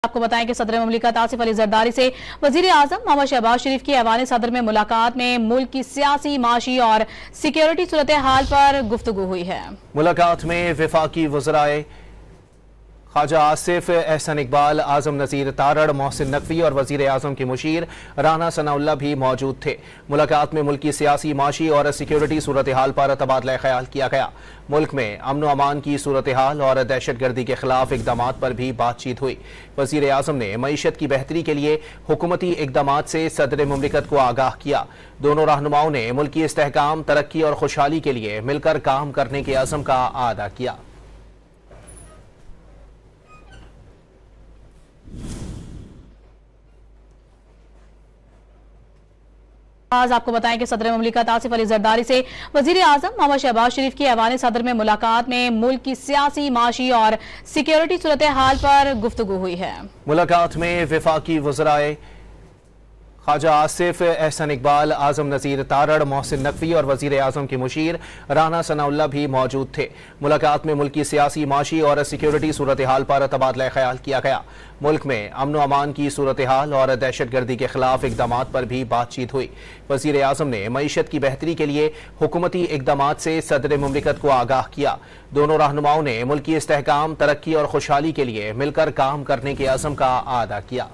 आपको बताएं कि सदर मुमलिकत आसिफ अली जरदारी से वजीर आजम मोहम्मद शहबाज शरीफ की ऐवान सदर में मुलाकात में मुल्क की सियासी, माशी और सिक्योरिटी सूरत हाल पर गुफ्तगू हुई है। मुलाकात में वफाकी वज़राए ख्वाजा आसिफ, एहसन इकबाल, आजम नज़ीर तारड़, मोहसिन नकवी और वज़ीर आज़म के मुशीर राना सनाउल्लाह भी मौजूद थे। मुलाकात में मुल्क की सियासी, माशी और सिक्योरिटी सूरत हाल पर तबादला ख्याल किया गया। मुल्क में अमन व अमान की सूरत हाल और दहशत गर्दी के खिलाफ इकदाम पर भी बातचीत हुई। वज़ीर आज़म ने मईशत की बेहतरी के लिए हुकूमती इकदाम से सदर मुमलिकत को आगाह किया। दोनों रहनुमाओं ने मुल्क की इस्तेहकाम, तरक्की और खुशहाली के लिए मिलकर काम करने के अज़म का आदा किया। आज आपको बताएं कि सदर मुमलिकत आसिफ अली जरदारी से वजीर आजम मोहम्मद शहबाज शरीफ की ऐवान सदर में मुलाकात में मुल्क की सियासी, माशी और सिक्योरिटी सूरत हाल पर गुफ्तगू हुई है। मुलाकात में वफाकी वज़राए ख्वाजा आसिफ, एहसन इकबाल, आजम नज़ीर तारड़, मोहसिन नकवी और वज़ीर आज़म के मुशीर राना सनाउल्लाह भी मौजूद थे। मुलाकात में मुल्क की सियासी, माशी और सिक्योरिटी सूरत हाल पर तबादला ख्याल किया गया। मुल्क में अमन व अमान की सूरत हाल और दहशत गर्दी के खिलाफ इकदाम पर भी बातचीत हुई। वज़ीर आज़म ने मईशत की बेहतरी के लिए हुकूमती इकदाम से सदर मुमलिकत को आगाह किया। दोनों रहनुमाओं ने मुल्क की इस्तेहकाम, तरक्की और खुशहाली के लिए मिलकर काम करने के अज़म का आदा किया।